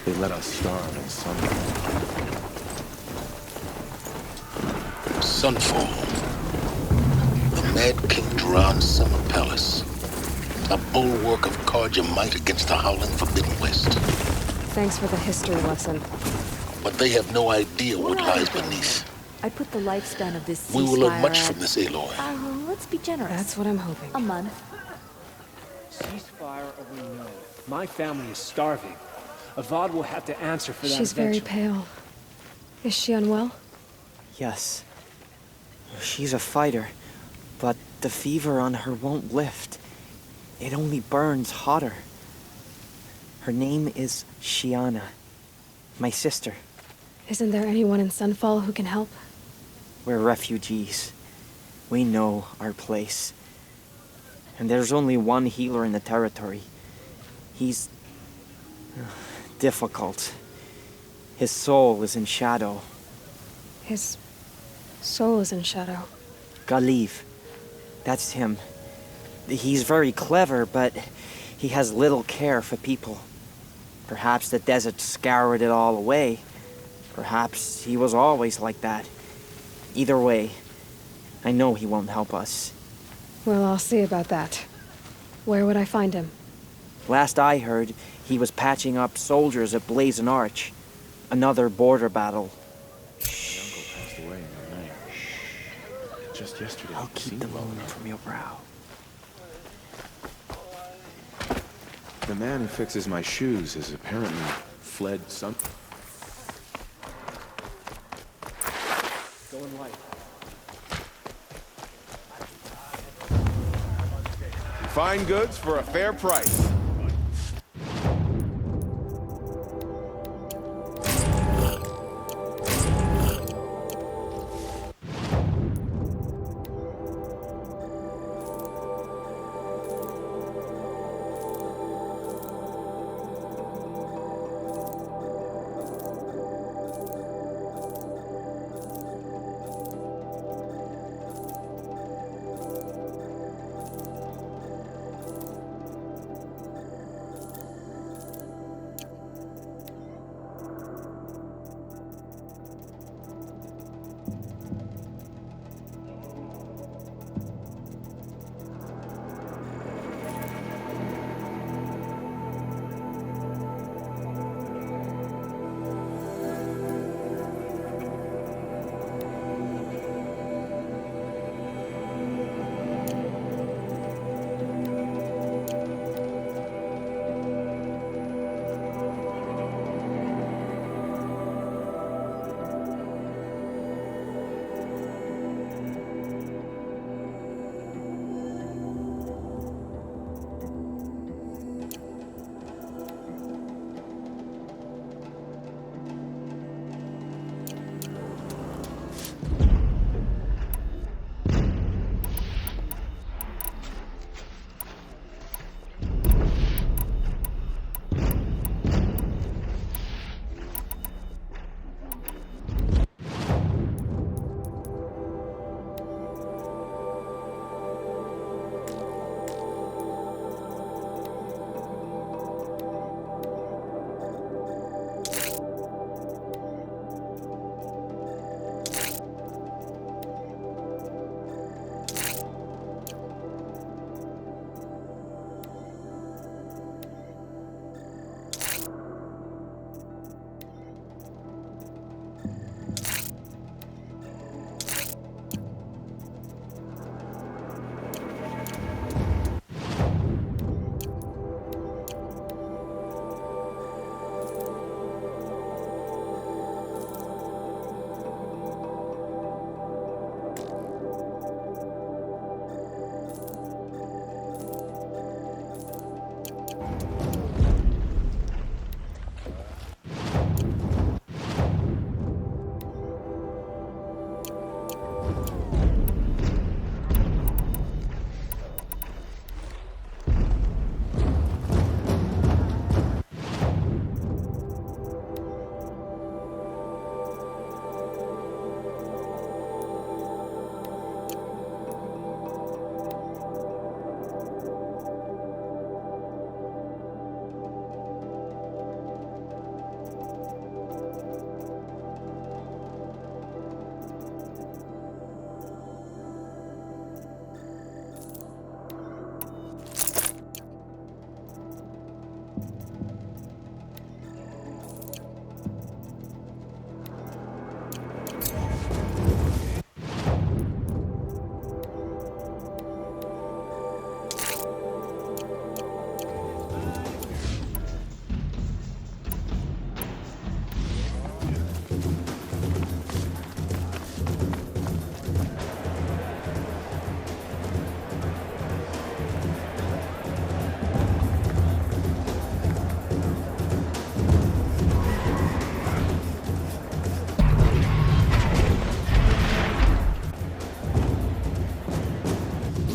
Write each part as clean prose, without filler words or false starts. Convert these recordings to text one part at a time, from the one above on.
They let us starve in Sunfall. Sunfall. The Mad King Duran's summer palace. A bulwark of Carja might against the howling Forbidden West. Thanks for the history lesson. But they have no idea what lies beneath. I put the lifespan of this ceasefire We will learn much from this, Aloy. let's be generous. That's what I'm hoping. A month. Ceasefire or no, my family is starving. Avad will have to answer for that She's very eventually. pale. Is she unwell? Yes. She's a fighter, but the fever on her won't lift. It only burns hotter. Her name is Shiana, my sister. Isn't there anyone in Sunfall who can help? We're refugees. We know our place. And there's only one healer in the territory. He's difficult. His soul is in shadow. His soul is in shadow. Galiv. That's him. He's very clever, but he has little care for people. Perhaps the desert scoured it all away. Perhaps he was always like that. Either way, I know he won't help us. Well, I'll see about that. Where would I find him? Last I heard, he was patching up soldiers at Blazon Arch. Another border battle. My uncle passed away in the night. Just yesterday. I'll he keep seemed the well moon enough. from your brow. The man who fixes my shoes has apparently fled some... Going light. Fine goods for a fair price.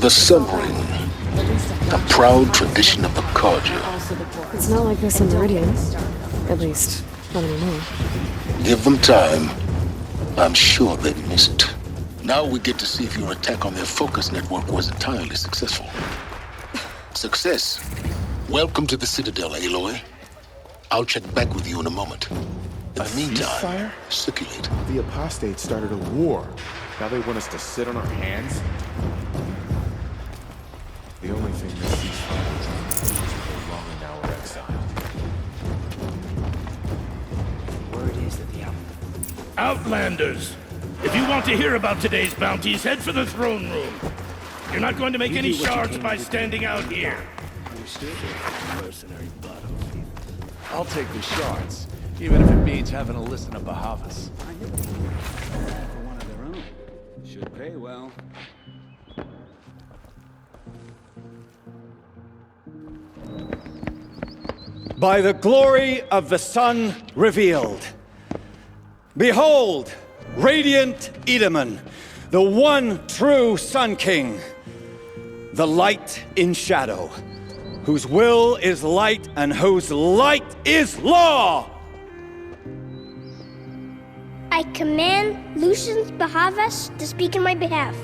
The Sun Ring, a proud tradition of the Carja. It's not like this in Meridian. At least, not anymore. Give them time. I'm sure they'd miss it. Now we get to see if your attack on their focus network was entirely successful. Success. Welcome to the Citadel, Aloy. I'll check back with you in a moment. In the meantime, ceasefire? circulate. The apostates started a war. Now they want us to sit on our hands? The only thing this ceasefire is prolonging our exile. Word is that the Outlanders! If you want to hear about today's bounties, head for the throne room. You're not going to make any shards by standing out here. Mercenary battlefield. I'll take the shards, even if it means having to listen to Bahavas. For one of their own. Should pay well. By the glory of the sun revealed. Behold, radiant Edaman, the one true Sun King, the light in shadow, whose will is light and whose light is law! I command Lucius Bahavas to speak in my behalf.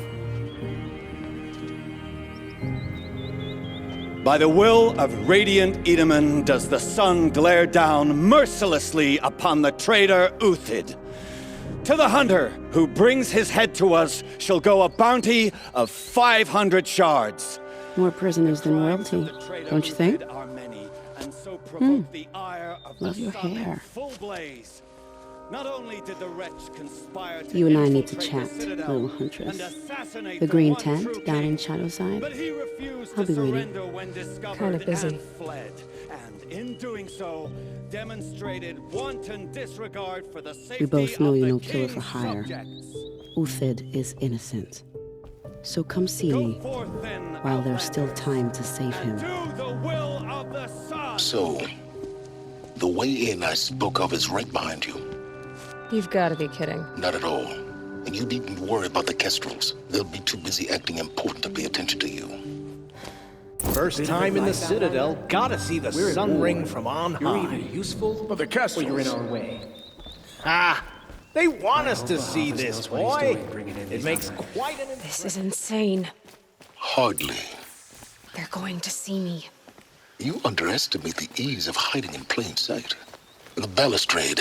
By the will of radiant Edaman does the sun glare down mercilessly upon the traitor Uthid. To the hunter who brings his head to us shall go a bounty of 500 shards. More prisoners than royalty, don't you think? Love your hair. Not only did the wretch conspire to You and I need to chat, little huntress. The green tent down in Shadowside. I'll be waiting. Kind of busy. And in doing so, demonstrated wanton disregard for the safety We both know of you're the no killer for king's hire. subjects. Uthid is innocent. So come see me while there's still time to save him. Do the will of the sun. So, the way in I spoke of is right behind you. You've got to be kidding. Not at all. And you needn't worry about the Kestrels. They'll be too busy acting important to pay attention to you. First time in the Citadel, gotta see the sun ring from on high. You're either useful But the Kestrels. or you're in our way. Ah! They want us to see this, boy! It makes quite an This is insane. Hardly. They're going to see me. You underestimate the ease of hiding in plain sight. The balustrade.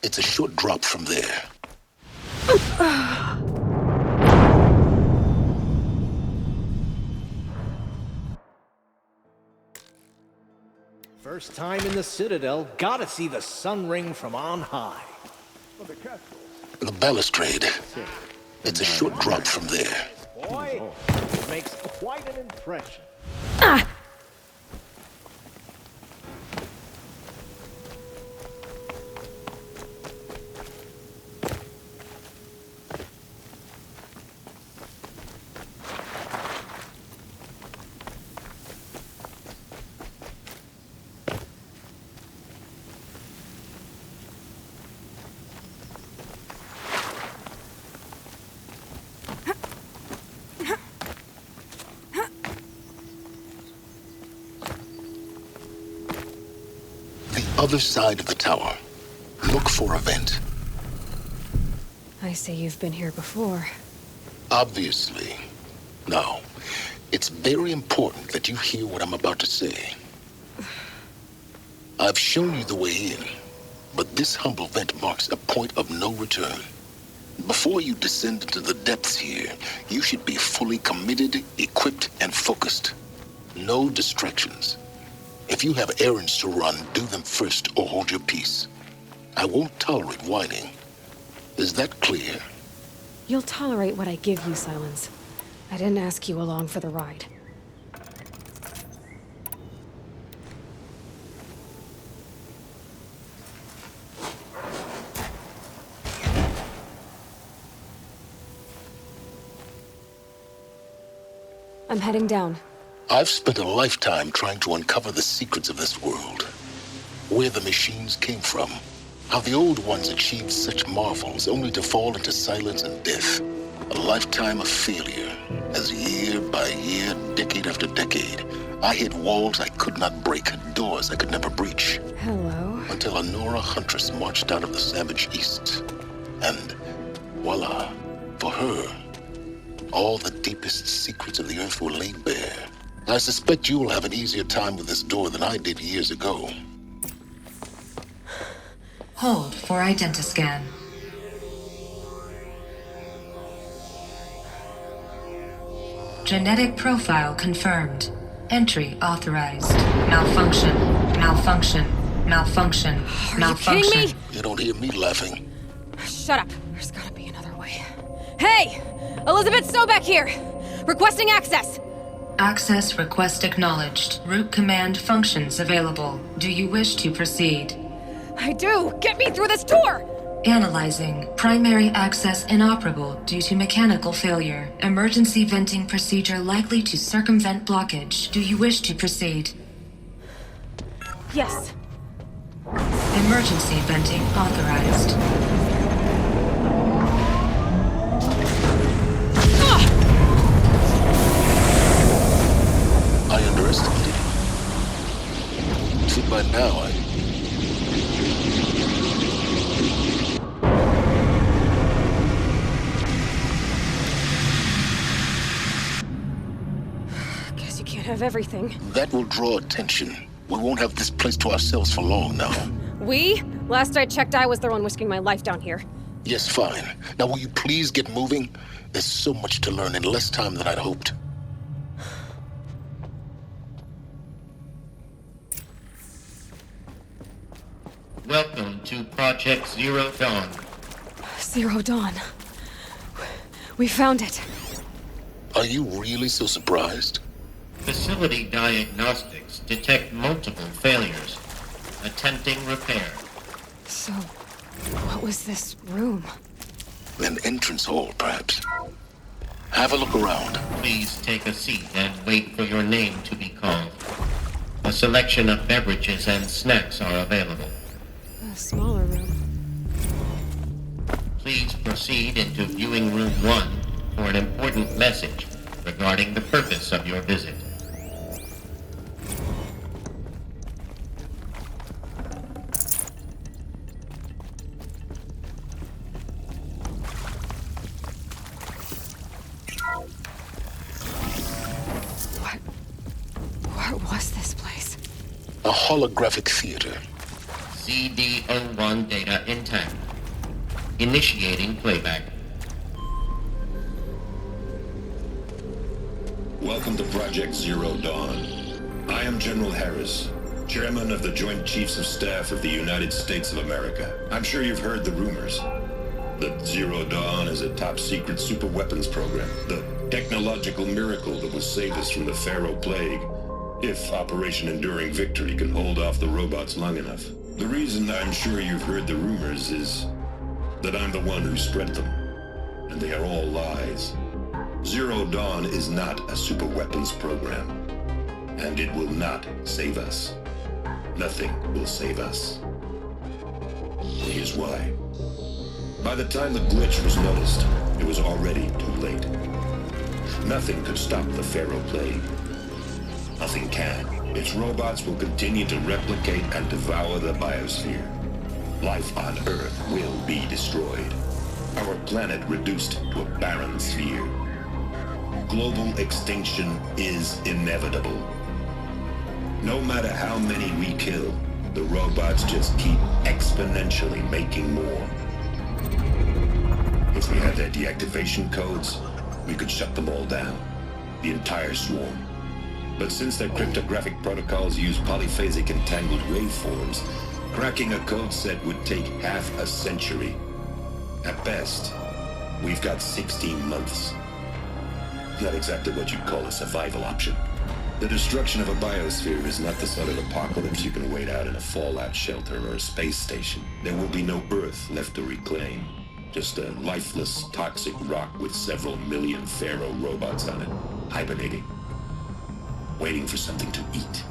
It's a short drop from there. First time in the Citadel, gotta see the sun ring from on high. The balustrade. It's a short drop from there. Boy, it makes quite an impression. Other side of the tower. Look for a vent. I see you've been here before. Obviously. Now, it's very important that you hear what I'm about to say. I've shown you the way in, but this humble vent marks a point of no return. Before you descend into the depths here, you should be fully committed, equipped, and focused. No distractions. If you have errands to run, do them first or hold your peace. I won't tolerate whining. Is that clear? You'll tolerate what I give you, Silence. I didn't ask you along for the ride. I'm heading down. I've spent a lifetime trying to uncover the secrets of this world. Where the machines came from. How the old ones achieved such marvels only to fall into silence and death. A lifetime of failure, as year by year, decade after decade, I hit walls I could not break, doors I could never breach. Hello. Until a Nora huntress marched out of the savage east. And voila, for her, all the deepest secrets of the earth were laid bare. I suspect you will have an easier time with this door than I did years ago. Hold for identiscan. Genetic profile confirmed. Entry authorized. Malfunction. Malfunction. Malfunction. Malfunction. Are you kidding me? You don't hear me laughing. Shut up. There's gotta be another way. Hey! Elizabeth Sobeck here! Requesting access! Access request acknowledged. Root command functions available. Do you wish to proceed? I do! Get me through this door! Analyzing. Primary access inoperable due to mechanical failure. Emergency venting procedure likely to circumvent blockage. Do you wish to proceed? Yes. Emergency venting authorized. I underestimated you. See, by now, Guess you can't have everything. that will draw attention. We won't have this place to ourselves for long now. We? Last I checked, I was the one risking my life down here. Yes, fine. Now will you please get moving? There's so much to learn in less time than I'd hoped. Welcome to Project Zero Dawn. Zero Dawn. We found it. Are you really so surprised? Facility diagnostics detect multiple failures. Attempting repair. So, what was this room? An entrance hall, perhaps. Have a look around. Please take a seat and wait for your name to be called. A selection of beverages and snacks are available. A smaller room. Please proceed into viewing room 1 for an important message regarding the purpose of your visit. What was this place? A holographic theater. CD01 data intact. Initiating playback. Welcome to Project Zero Dawn. I am General Harris, Chairman of the Joint Chiefs of Staff of the United States of America. I'm sure you've heard the rumors that Zero Dawn is a top-secret superweapons program, the technological miracle that will save us from the Pharaoh Plague, if Operation Enduring Victory can hold off the robots long enough. The reason I'm sure you've heard the rumors is that I'm the one who spread them, and they are all lies. Zero Dawn is not a superweapons program, and it will not save us. Nothing will save us. Here's why. By the time the glitch was noticed, it was already too late. Nothing could stop the Pharaoh Plague. Nothing can. Its robots will continue to replicate and devour the biosphere. Life on Earth will be destroyed. Our planet reduced to a barren sphere. Global extinction is inevitable. No matter how many we kill, the robots just keep exponentially making more. If we had their deactivation codes, we could shut them all down. The entire swarm. But since their cryptographic protocols use polyphasic entangled waveforms, cracking a code set would take half a century. At best, we've got 16 months. Not exactly what you'd call a survival option. The destruction of a biosphere is not the sort of apocalypse you can wait out in a fallout shelter or a space station. There will be no Earth left to reclaim. Just a lifeless, toxic rock with several million Pharaoh robots on it, hibernating. Waiting for something to eat.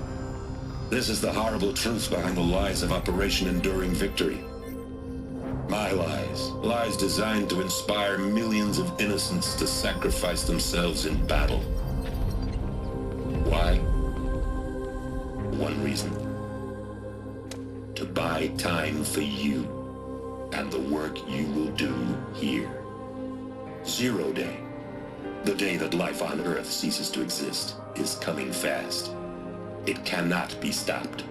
This is the horrible truth behind the lies of Operation Enduring Victory. My lies. Lies designed to inspire millions of innocents to sacrifice themselves in battle. Why? One reason. To buy time for you and the work you will do here. 0 Day. The day that life on Earth ceases to exist is coming fast. It cannot be stopped.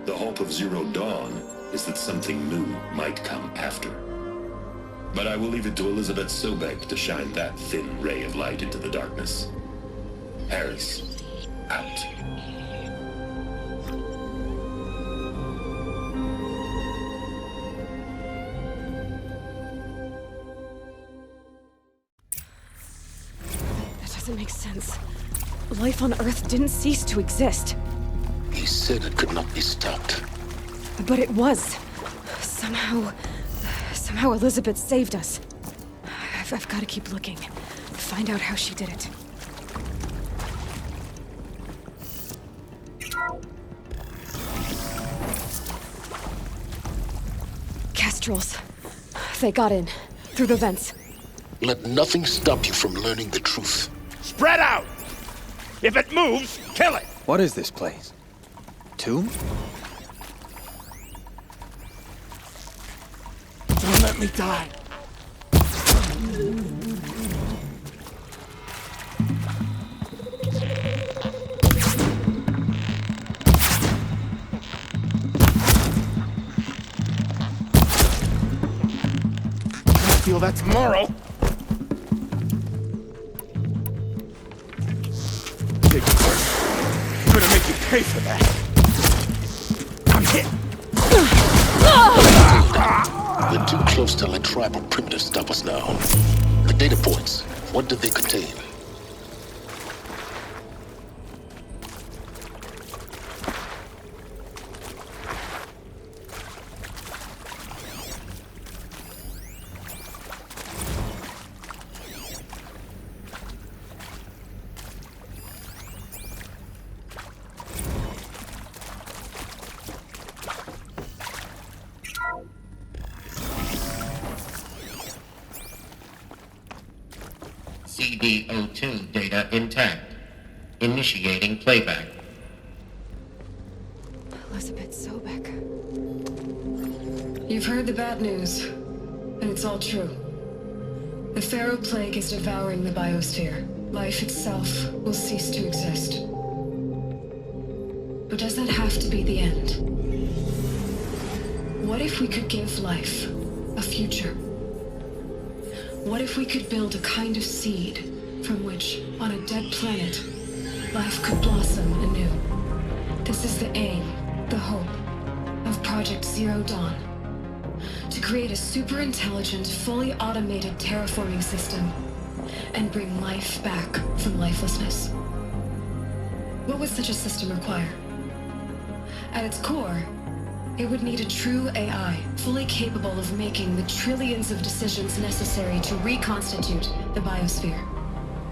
The hope of Zero Dawn is that something new might come after. But I will leave it to Elizabeth Sobek to shine that thin ray of light into the darkness. Harris, out. That doesn't make sense. Life on Earth didn't cease to exist. He said it could not be stopped. But it was. Somehow Elizabeth saved us. I've got to keep looking. Find out how she did it. Kestrels. They got in. Through the vents. Let nothing stop you from learning the truth. Spread out! If it moves, kill it! What is this place? Tomb? Don't let me die. I feel that tomorrow. Big word. I'm gonna make you pay for that. I'm hit. We're too close to let tribal primitives stop us now. The data points, what do they contain? CD02 data intact. Initiating playback. Elizabeth Sobek. You've heard the bad news, and it's all true. The Pharaoh Plague is devouring the biosphere. Life itself will cease to exist. But does that have to be the end? What if we could give life a future? What if we could build a kind of seed from which, on a dead planet, life could blossom anew? This is the aim, the hope, of Project Zero Dawn. To create a super-intelligent, fully automated terraforming system and bring life back from lifelessness. What would such a system require? At its core, it would need a true AI, fully capable of making the trillions of decisions necessary to reconstitute the biosphere.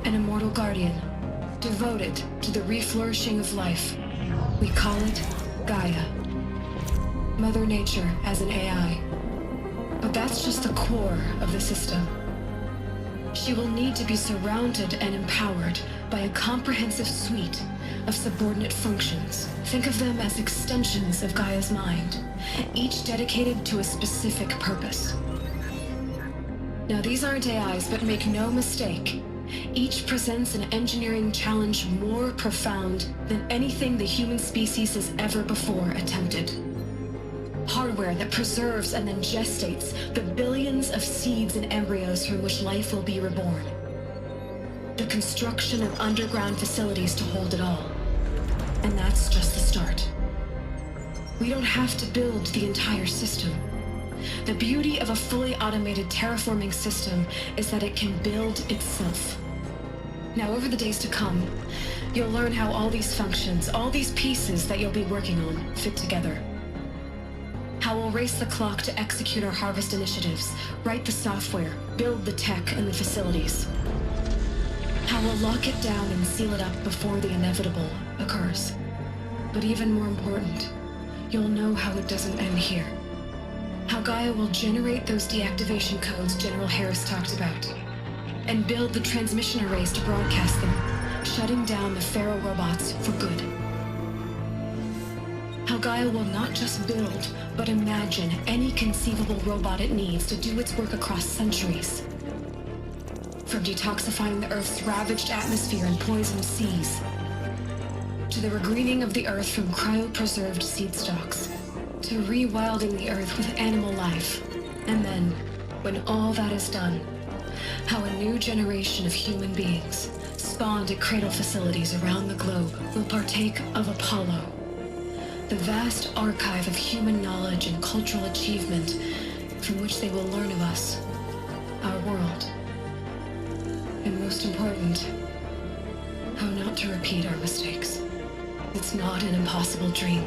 An immortal guardian, devoted to the reflourishing of life. We call it Gaia. Mother Nature as an AI. But that's just the core of the system. She will need to be surrounded and empowered by a comprehensive suite of subordinate functions. Think of them as extensions of Gaia's mind, each dedicated to a specific purpose. Now, these aren't AIs, but make no mistake, each presents an engineering challenge more profound than anything the human species has ever before attempted. Hardware that preserves and then gestates the billions of seeds and embryos from which life will be reborn. The construction of underground facilities to hold it all. And that's just the start. We don't have to build the entire system. The beauty of a fully automated terraforming system is that it can build itself. Now, over the days to come, you'll learn how all these functions, all these pieces that you'll be working on, fit together. How we'll race the clock to execute our harvest initiatives, write the software, build the tech and the facilities. How we'll lock it down and seal it up before the inevitable occurs. But even more important, you'll know how it doesn't end here. How Gaia will generate those deactivation codes General Harris talked about, and build the transmission arrays to broadcast them, shutting down the Pharaoh robots for good. How Gaia will not just build, but imagine any conceivable robot it needs to do its work across centuries. From detoxifying the Earth's ravaged atmosphere and poisoned seas, to the regreening of the Earth from cryopreserved seed stalks, to rewilding the Earth with animal life. And then, when all that is done, how a new generation of human beings, spawned at cradle facilities around the globe, will partake of Apollo, the vast archive of human knowledge and cultural achievement from which they will learn of us, our world, and most important, how not to repeat our mistakes. It's not an impossible dream.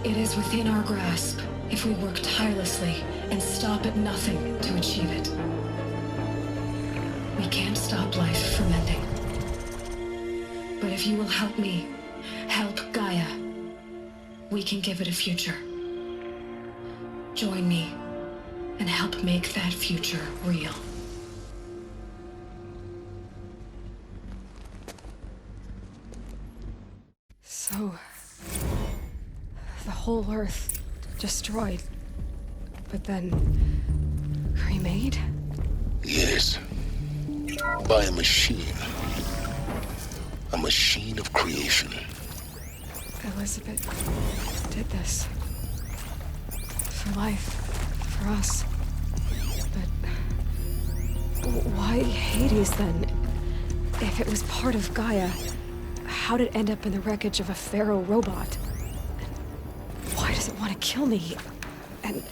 It is within our grasp if we work tirelessly and stop at nothing to achieve it. We can't stop life from ending. But if you will help me, help Gaia, we can give it a future. Join me and help make that future real. So, the whole Earth destroyed, but then remade? Yes. By a machine. A machine of creation. Elizabeth did this. For life. For us. But why Hades then? If it was part of Gaia, how did it end up in the wreckage of a Pharaoh robot? And why does it want to kill me? And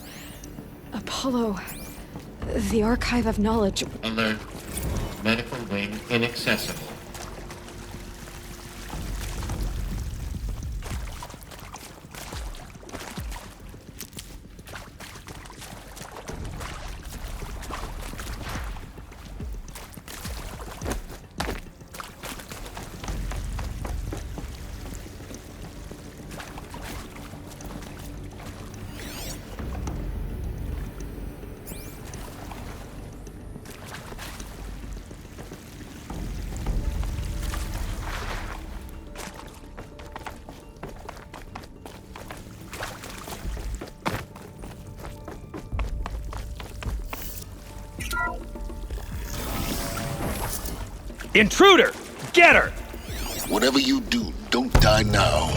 Apollo, the archive of knowledge. Alert. Medical wing inaccessible. Intruder! Get her! Whatever you do, don't die now.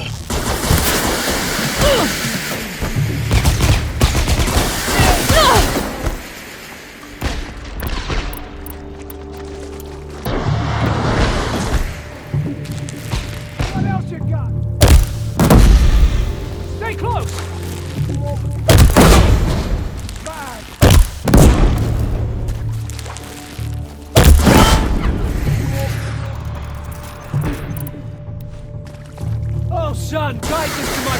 What else you got? Stay close! Oh, son, guide this to my...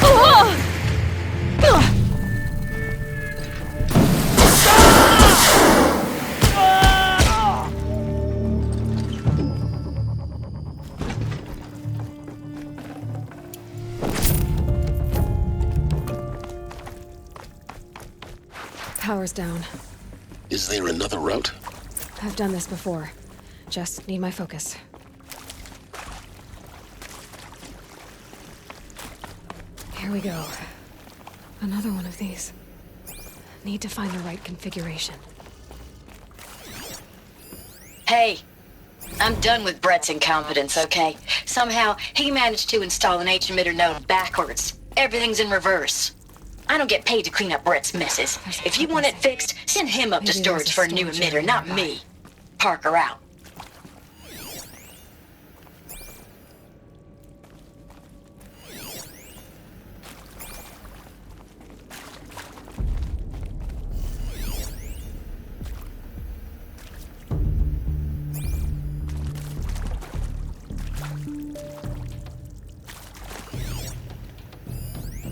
Power's down. Is there another route? I've done this before. Just need my focus. Here we go. Another one of these. Need to find the right configuration. Hey, I'm done with Brett's incompetence, okay? Somehow, he managed to install an H-emitter node backwards. Everything's in reverse. I don't get paid to clean up Brett's messes. If you want it fixed, send him up to storage for a new emitter, not me. Parker out.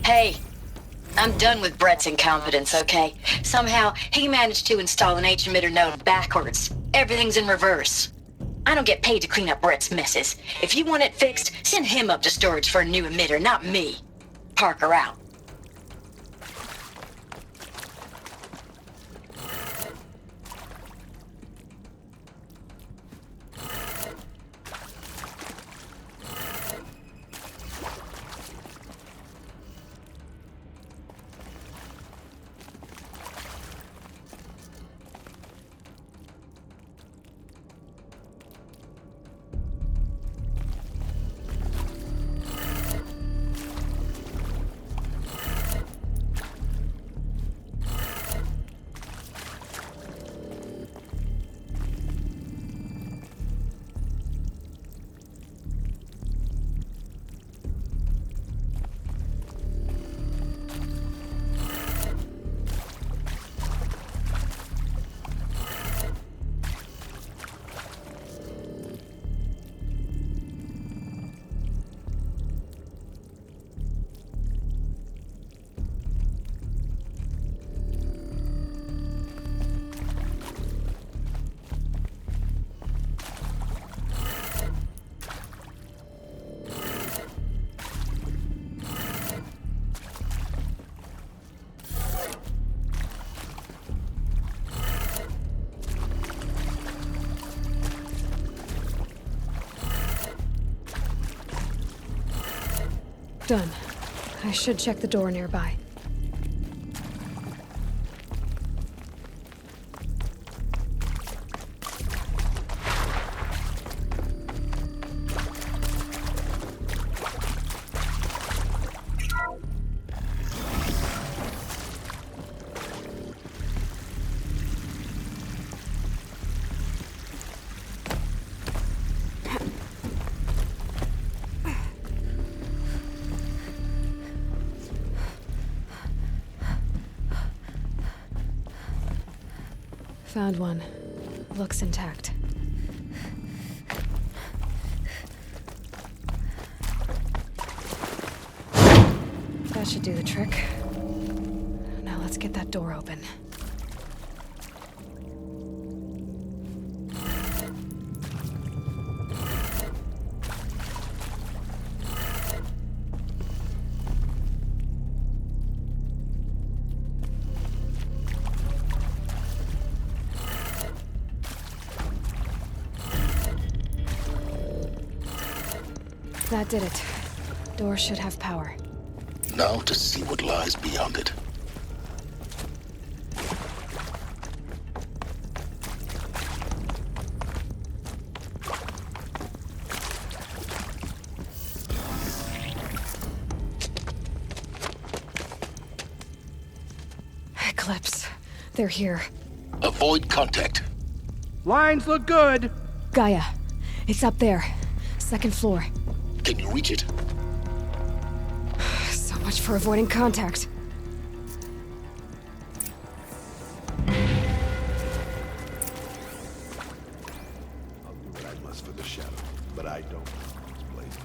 Hey, I'm done with Brett's incompetence, okay? Somehow, he managed to install an H-emitter node backwards. Everything's in reverse. I don't get paid to clean up Brett's messes. If you want it fixed, send him up to storage for a new emitter, not me. Parker out. Done. I should check the door nearby. Found one. Looks intact. That should do the trick. Now let's get that door open. That did it. Door should have power. Now to see what lies beyond it. Eclipse. They're here. Avoid contact. Lines look good. Gaia. It's up there. Second floor. Can you reach it? So much for avoiding contact. I'll do what I must for the shadow, but I don't know its place.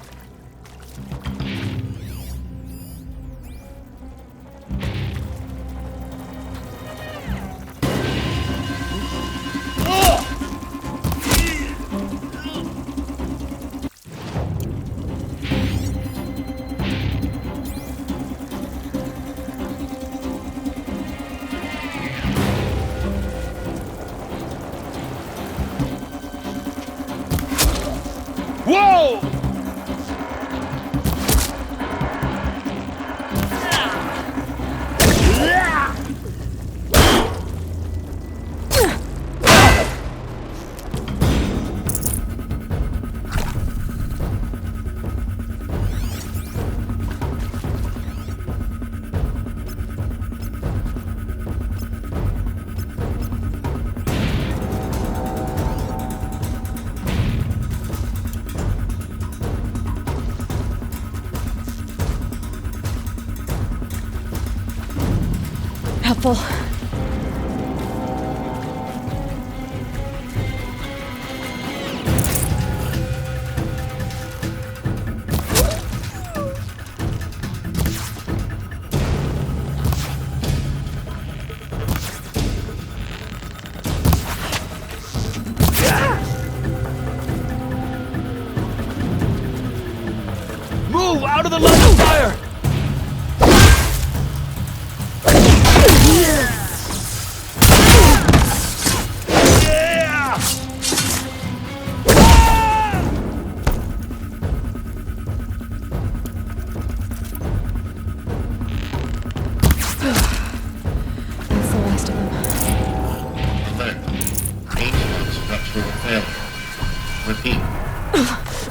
Whoa! Helpful. Move out of the line of fire!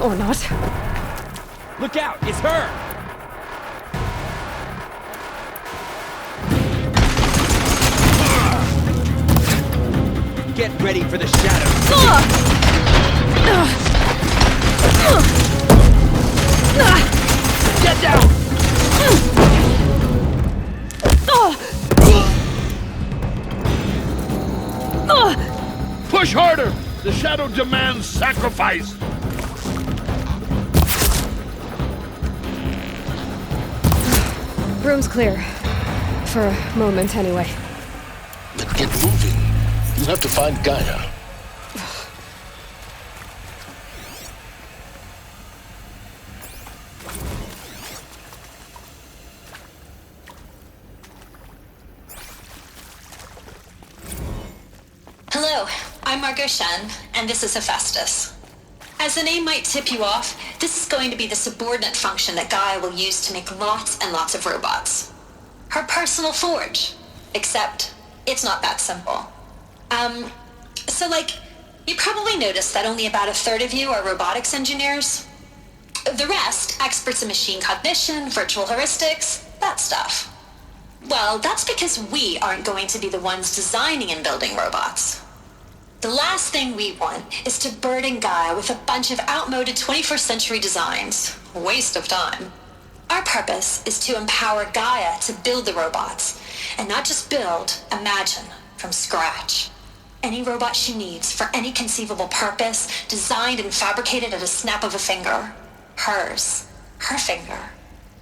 Or not. Look out, it's her! Get ready for the shadow. Get down! Push harder! The shadow demands sacrifice! Room's clear. For a moment, anyway. Then get moving. You have to find Gaia. Hello, I'm Margot Shen, and this is Hephaestus. As the name might tip you off, This is going to be the subordinate function that Gaia will use to make lots and lots of robots. Her personal forge. Except, it's not that simple. So like, you probably noticed that only about a third of you are robotics engineers. The rest, experts in machine cognition, virtual heuristics, that stuff. Well, that's because we aren't going to be the ones designing and building robots. The last thing we want is to burden Gaia with a bunch of outmoded 21st century designs. Waste of time. Our purpose is to empower Gaia to build the robots, and not just build, imagine, from scratch. Any robot she needs for any conceivable purpose, designed and fabricated at a snap of a finger. Hers. Her finger.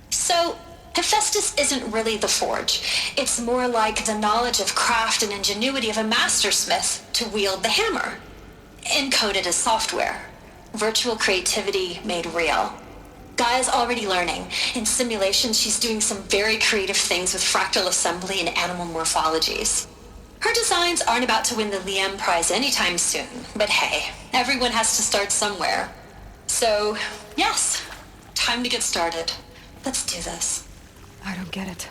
So, Hephaestus isn't really the forge. It's more like the knowledge of craft and ingenuity of a mastersmith to wield the hammer. Encoded as software. Virtual creativity made real. Gaia's already learning. In simulations, she's doing some very creative things with fractal assembly and animal morphologies. Her designs aren't about to win the Liam Prize anytime soon, but hey, everyone has to start somewhere. So, yes, time to get started. Let's do this. I don't get it.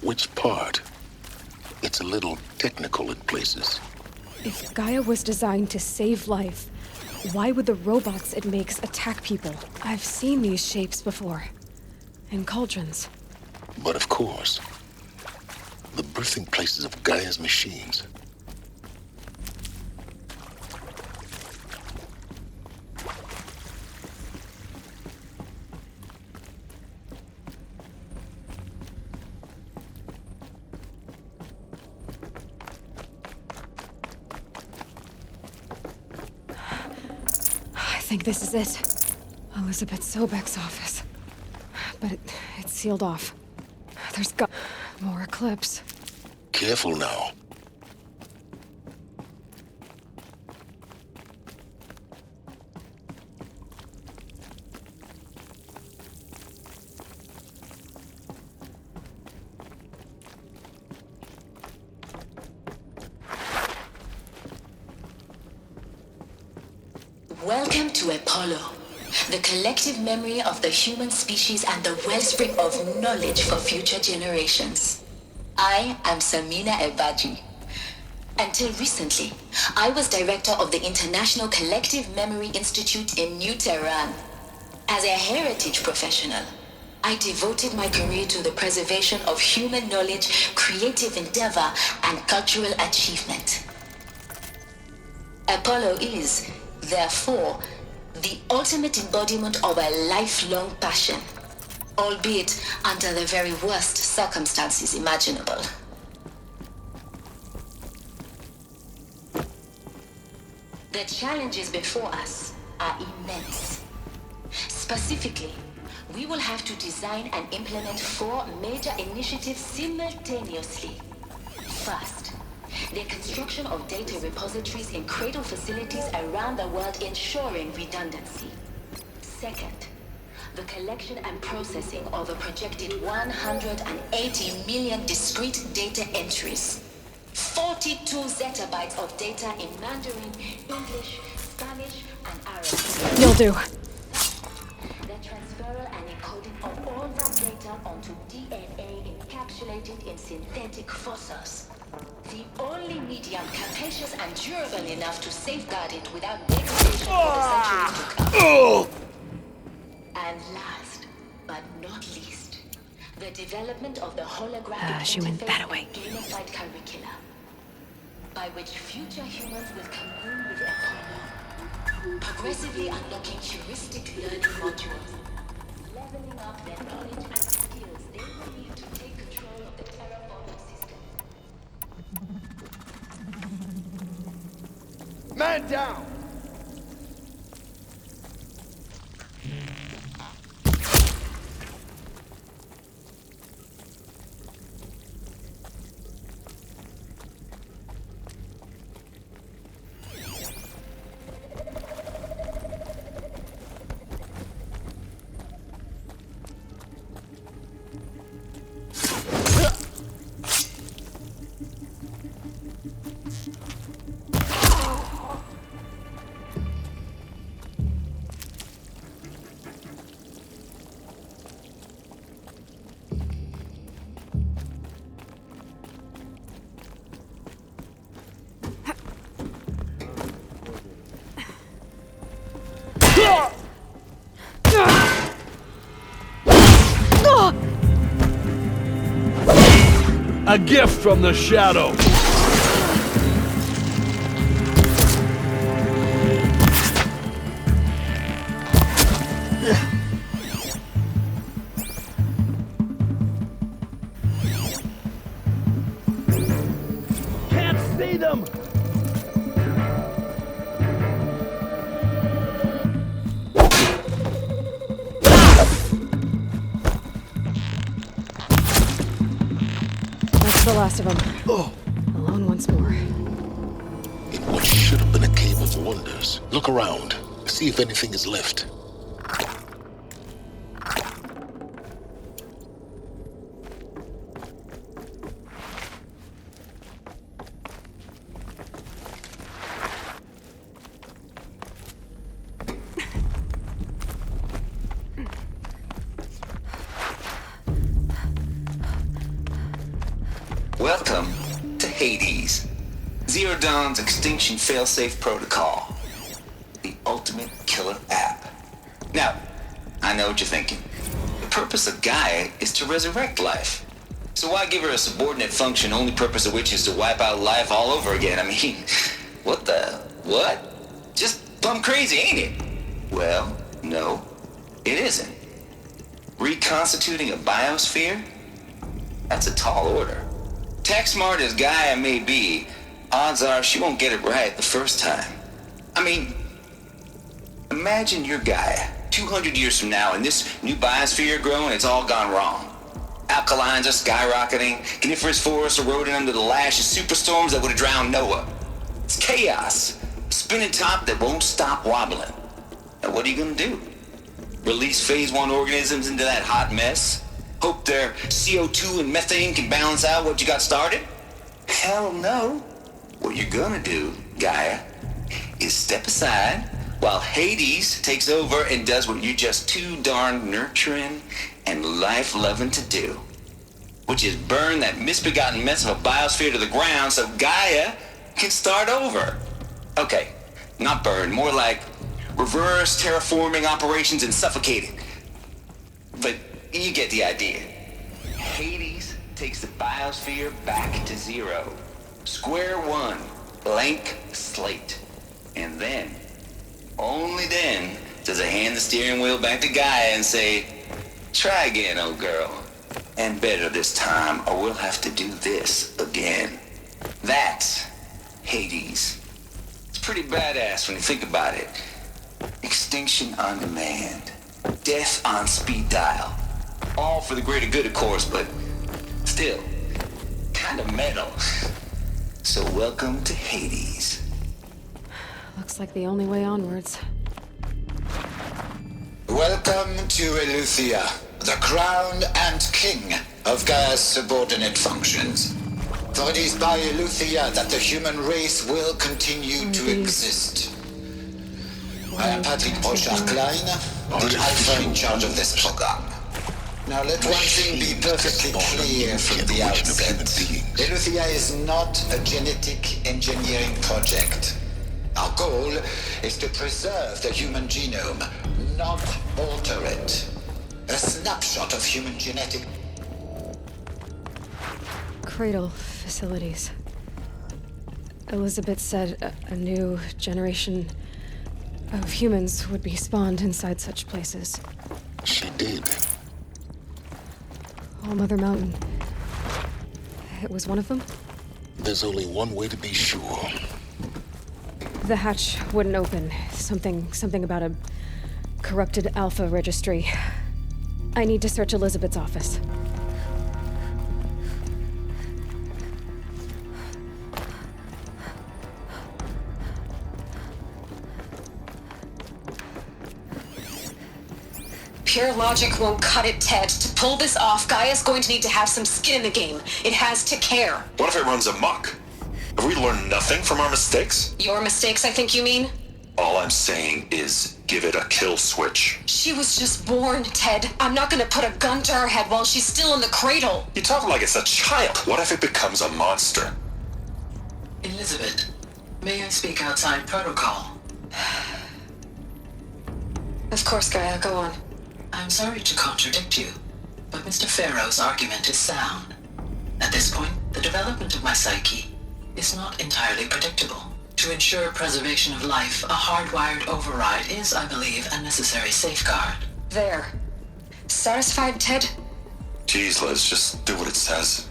Which part? It's a little technical in places. If Gaia was designed to save life, why would the robots it makes attack people? I've seen these shapes before. In cauldrons. But of course, the birthing places of Gaia's machines. I think this is it. Elizabeth Sobek's office. But it's sealed off. There's got more eclipse. Careful now. Welcome to Apollo, the collective memory of the human species and the wellspring of knowledge for future generations. I am Samina Ebaji. Until recently, I was director of the International Collective Memory Institute in New Tehran. As a heritage professional, I devoted my career to the preservation of human knowledge, creative endeavor, and cultural achievement. Apollo is, therefore, the ultimate embodiment of a lifelong passion, albeit under the very worst circumstances imaginable. The challenges before us are immense. Specifically, we will have to design and implement 4 major initiatives simultaneously. First, the construction of data repositories in cradle facilities around the world, ensuring redundancy. Second, the collection and processing of a projected 180 million discrete data entries. 42 zettabytes of data in Mandarin, English, Spanish, and Arabic. You'll do. The transferal and encoding of all that data onto DNA encapsulated in synthetic fossils. The only medium capacious and durable enough to safeguard it without degradation for the centuries to come. And last, but not least, the development of the holographic she went that way. gamified curricula, by which future humans will commune with Apollo, progressively unlocking heuristic learning modules, leveling up their knowledge and skills they will need to take control of the terraforming system. Man down! A gift from the Shadow. Can't see them! That's the last of them. Alone once more. In what should have been a cave of wonders, look around. See if anything is left. Welcome to Hades, Zero Dawn's extinction failsafe protocol. The ultimate killer app. Now, I know what you're thinking. The purpose of Gaia is to resurrect life. So why give her a subordinate function, only purpose of which is to wipe out life all over again? I mean, what? Just plumb crazy, ain't it? Well, no, it isn't. Reconstituting a biosphere? That's a tall order. Tech smart as Gaia may be, odds are she won't get it right the first time. I mean, imagine you're Gaia, 200 years from now, and this new biosphere you're growing, it's all gone wrong. Alkalines are skyrocketing, coniferous forests eroding under the lash of superstorms that would have drowned Noah. It's chaos, spinning top that won't stop wobbling. Now what are you gonna do? Release phase 1 organisms into that hot mess? Hope their CO2 and methane can balance out what you got started? Hell no. What you're gonna do, Gaia, is step aside while Hades takes over and does what you're just too darn nurturing and life-loving to do, which is burn that misbegotten mess of a biosphere to the ground so Gaia can start over. Okay, not burn, more like reverse terraforming operations and suffocate it. But you get the idea. Hades takes the biosphere back to zero. Square one, blank slate. And then, only then, does it hand the steering wheel back to Gaia and say, try again, old girl. And better this time, or we'll have to do this again. That's Hades. It's pretty badass when you think about it. Extinction on demand. Death on speed dial. All for the greater good, of course, but still, kind of metal. So welcome to Hades. Looks like the only way onwards. Welcome to Eleuthia, the crown and king of Gaia's subordinate functions. For it is by Eleuthia that the human race will continue to exist. I am Patrick Brochard-Klein, the alpha in charge of this program. Now let one thing be perfectly clear from the outset. Eleuthia is not a genetic engineering project. Our goal is to preserve the human genome, not alter it. A snapshot of human genetic... Cradle facilities. Elizabeth said a new generation of humans would be spawned inside such places. She did. All Mother Mountain. It was one of them? There's only one way to be sure. The hatch wouldn't open. Something about a corrupted alpha registry. I need to search Elizabeth's office. Pure logic won't cut it, Ted. To pull this off, Gaia's going to need to have some skin in the game. It has to care. What if it runs amok? Have we learned nothing from our mistakes? Your mistakes, I think you mean? All I'm saying is give it a kill switch. She was just born, Ted. I'm not gonna put a gun to her head while she's still in the cradle. You talk like it's a child. What if it becomes a monster? Elizabeth, may I speak outside protocol? Of course, Gaia, go on. I'm sorry to contradict you, but Mr. Farrow's argument is sound. At this point, the development of my psyche is not entirely predictable. To ensure preservation of life, a hardwired override is, I believe, a necessary safeguard. There. Satisfied, Ted? Geez, Liz, just do what it says.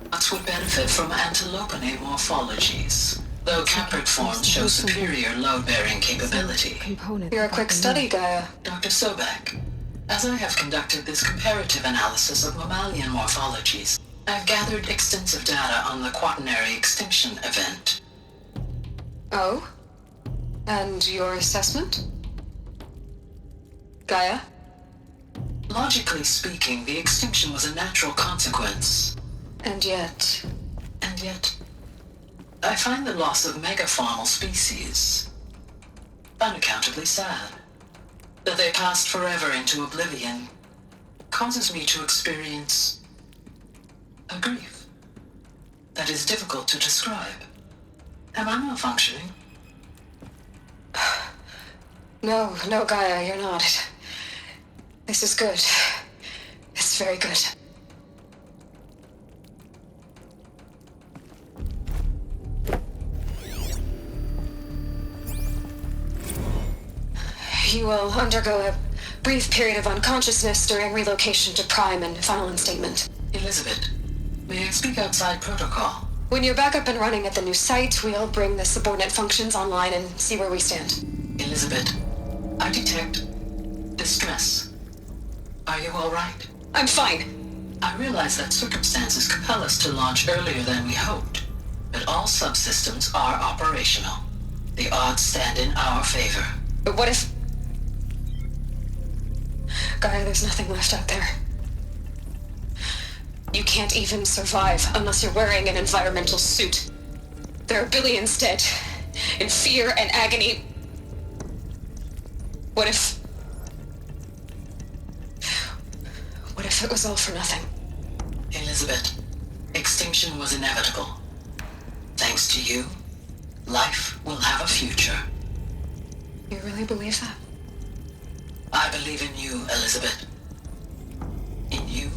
Bots would benefit from antilopinate morphologies, though Caprid forms show superior load-bearing capability. You're a quick study, Gaia. Dr. Sobek, as I have conducted this comparative analysis of mammalian morphologies, I've gathered extensive data on the quaternary extinction event. Oh? And your assessment? Gaia? Logically speaking, the extinction was a natural consequence. And yet, I find the loss of megafaunal species unaccountably sad. That they passed forever into oblivion causes me to experience a grief that is difficult to describe. Am I malfunctioning? No, Gaia, you're not. This is good. It's very good. You will undergo a brief period of unconsciousness during relocation to Prime and final instatement. Elizabeth, may I speak outside protocol? When you're back up and running at the new site, we'll bring the subordinate functions online and see where we stand. Elizabeth, I detect distress. Are you all right? I'm fine. I realize that circumstances compel us to launch earlier than we hoped, but all subsystems are operational. The odds stand in our favor. But what if... Gaia, there's nothing left out there. You can't even survive unless you're wearing an environmental suit. There are billions dead, in fear and agony. What if it was all for nothing? Elizabeth, extinction was inevitable. Thanks to you, life will have a future. You really believe that? I believe in you, Elizabeth. In you,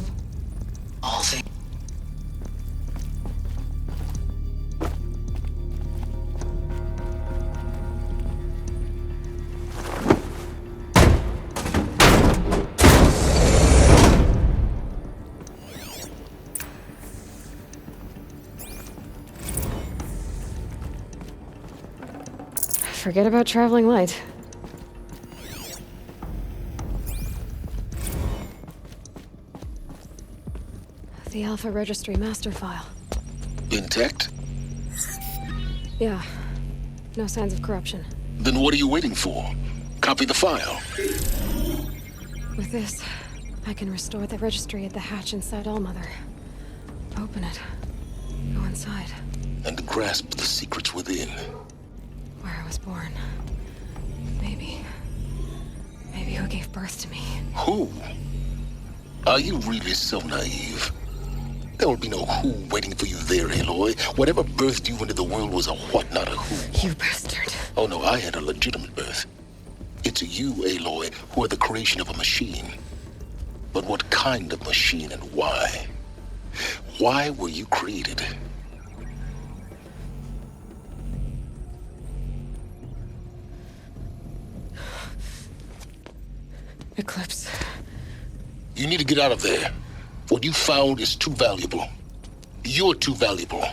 all things. Forget about traveling light. The Alpha Registry master file. Intact? Yeah. No signs of corruption. Then what are you waiting for? Copy the file. With this, I can restore the registry at the hatch inside Allmother. Open it. Go inside. And grasp the secrets within. Where I was born. Maybe who gave birth to me. Who? Are you really so naive? There will be no who waiting for you there, Aloy. Whatever birthed you into the world was a what, not a who. You bastard. Oh no, I had a legitimate birth. It's you, Aloy, who are the creation of a machine. But what kind of machine and why? Why were you created? Eclipse. You need to get out of there. What you found is too valuable. You're too valuable.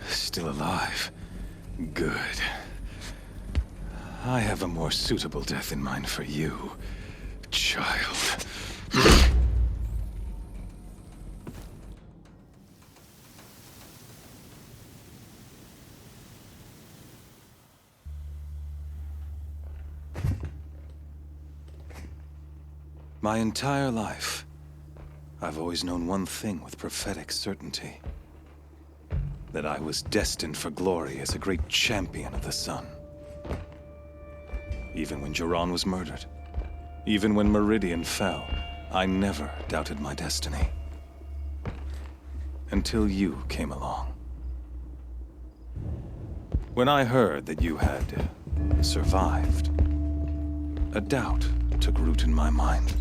Still alive. Good. I have a more suitable death in mind for you, child. My entire life, I've always known one thing with prophetic certainty. That I was destined for glory as a great champion of the sun. Even when Jiran was murdered, even when Meridian fell, I never doubted my destiny. Until you came along. When I heard that you had survived, a doubt took root in my mind.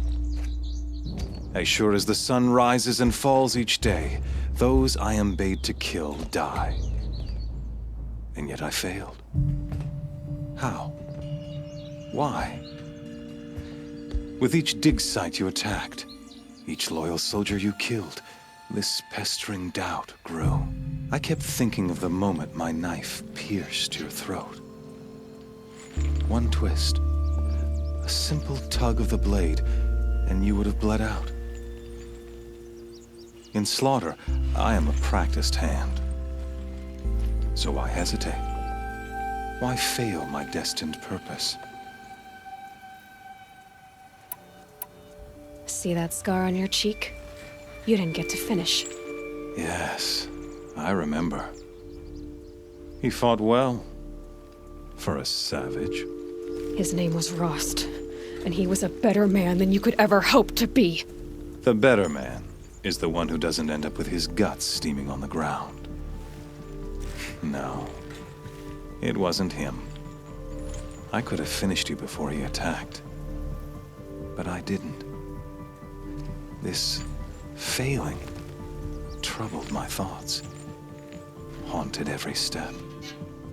As sure as the sun rises and falls each day, those I am bade to kill die. And yet I failed. How? Why? With each dig site you attacked, each loyal soldier you killed, this pestering doubt grew. I kept thinking of the moment my knife pierced your throat. One twist, a simple tug of the blade, and you would have bled out. In slaughter, I am a practiced hand. So why hesitate? Why fail my destined purpose? See that scar on your cheek? You didn't get to finish. Yes, I remember. He fought well. For a savage. His name was Rost, and he was a better man than you could ever hope to be. The better man is the one who doesn't end up with his guts steaming on the ground. No, it wasn't him. I could have finished you before he attacked. But I didn't. This failing troubled my thoughts, haunted every step.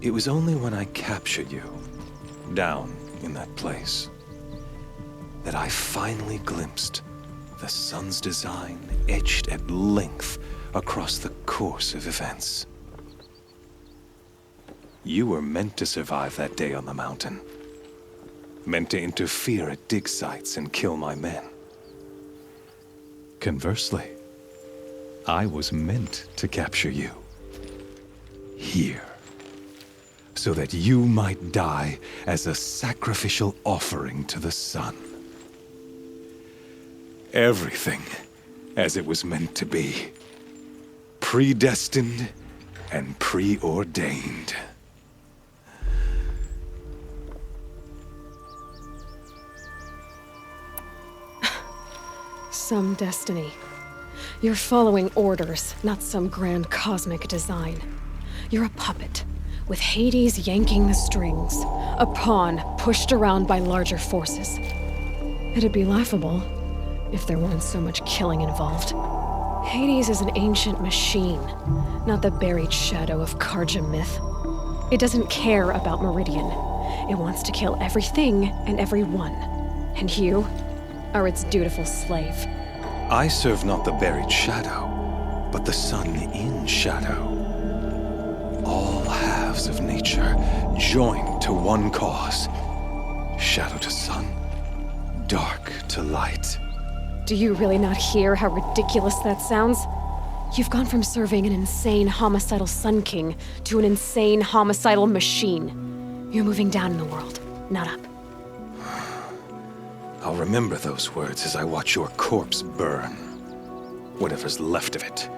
It was only when I captured you, down in that place, that I finally glimpsed the sun's design etched at length across the course of events. You were meant to survive that day on the mountain. Meant to interfere at dig sites and kill my men. Conversely, I was meant to capture you. Here. So that you might die as a sacrificial offering to the sun. Everything as it was meant to be. Predestined and preordained. Some destiny. You're following orders, not some grand cosmic design. You're a puppet, with Hades yanking the strings, a pawn pushed around by larger forces. It'd be laughable if there weren't so much killing involved. Hades is an ancient machine, not the buried shadow of Carja myth. It doesn't care about Meridian. It wants to kill everything and everyone. And you are its dutiful slave. I serve not the buried shadow, but the sun in shadow. All halves of nature joined to one cause. Shadow to sun, dark to light. Do you really not hear how ridiculous that sounds? You've gone from serving an insane homicidal Sun King to an insane homicidal machine. You're moving down in the world, not up. I'll remember those words as I watch your corpse burn. Whatever's left of it.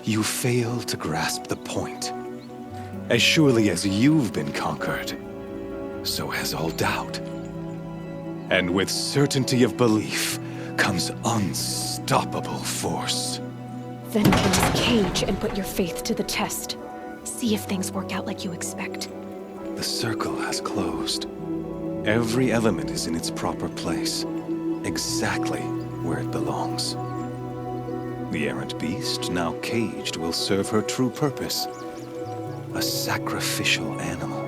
You fail to grasp the point. As surely as you've been conquered, so has all doubt. And with certainty of belief comes unstoppable force. Then get this cage and put your faith to the test. See if things work out like you expect. The circle has closed. Every element is in its proper place, exactly where it belongs. The errant beast, now caged, will serve her true purpose. A sacrificial animal.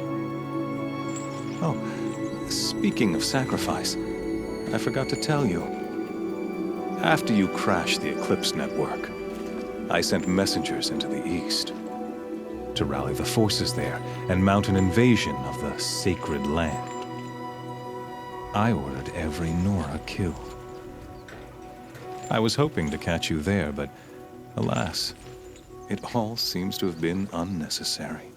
Oh, speaking of sacrifice, I forgot to tell you. After you crashed the Eclipse network, I sent messengers into the east to rally the forces there and mount an invasion of the sacred land. I ordered every Nora killed. I was hoping to catch you there, but alas, it all seems to have been unnecessary.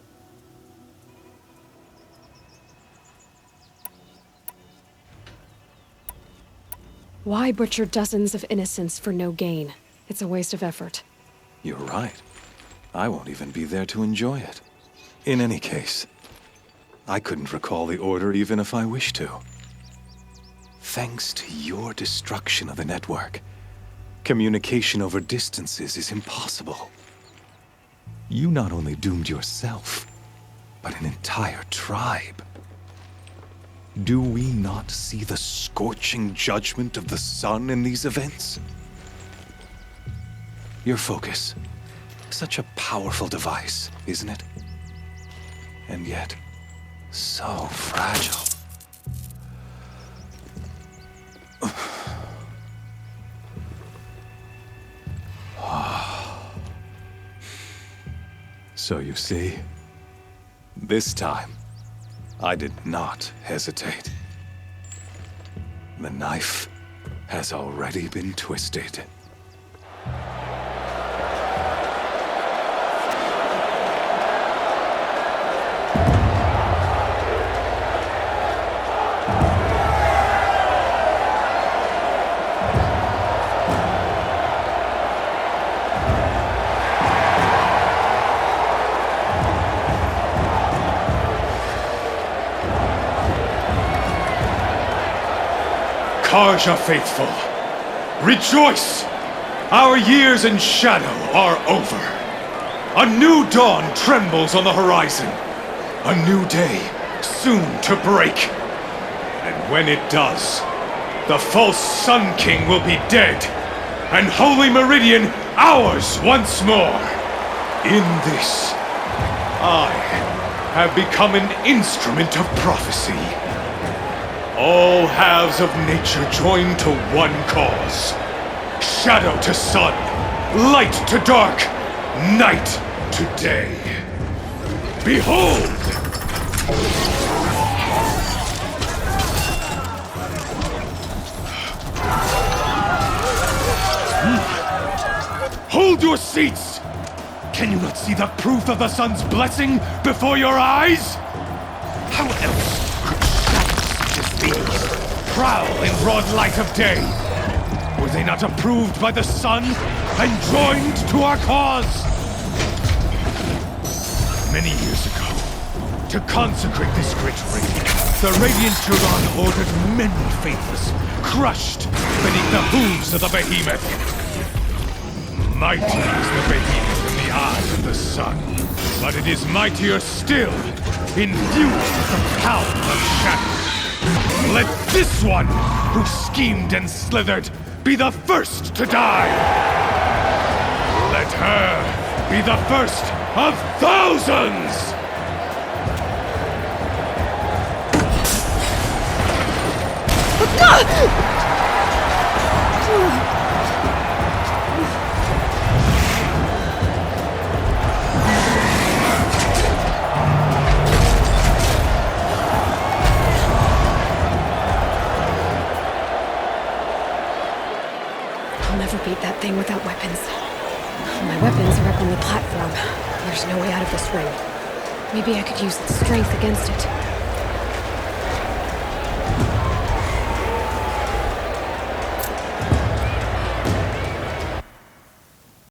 Why butcher dozens of innocents for no gain? It's a waste of effort. You're right. I won't even be there to enjoy it. In any case, I couldn't recall the order even if I wished to. Thanks to your destruction of the network, communication over distances is impossible. You not only doomed yourself, but an entire tribe. Do we not see the scorching judgment of the sun in these events? Your focus. Such a powerful device, isn't it? And yet, so fragile. So you see, this time, I did not hesitate. The knife has already been twisted. Carja faithful, rejoice! Our years in shadow are over. A new dawn trembles on the horizon. A new day soon to break. And when it does, the false Sun King will be dead, and Holy Meridian ours once more. In this, I have become an instrument of prophecy. All halves of nature join to one cause. Shadow to sun, light to dark, night to day. Behold! Hold your seats! Can you not see the proof of the sun's blessing before your eyes? How else prowl in broad light of day? Were they not approved by the sun and joined to our cause? Many years ago, to consecrate this great ring, the Radiant Turon ordered many faithless, crushed beneath the hooves of the behemoth. Mighty is the behemoth in the eyes of the sun, but it is mightier still, infused with the power of shadow. Let this one, who schemed and slithered, be the first to die! Let her be the first of thousands! Beat that thing without weapons. My weapons are up on the platform. There's no way out of this ring. Maybe I could use its strength against it.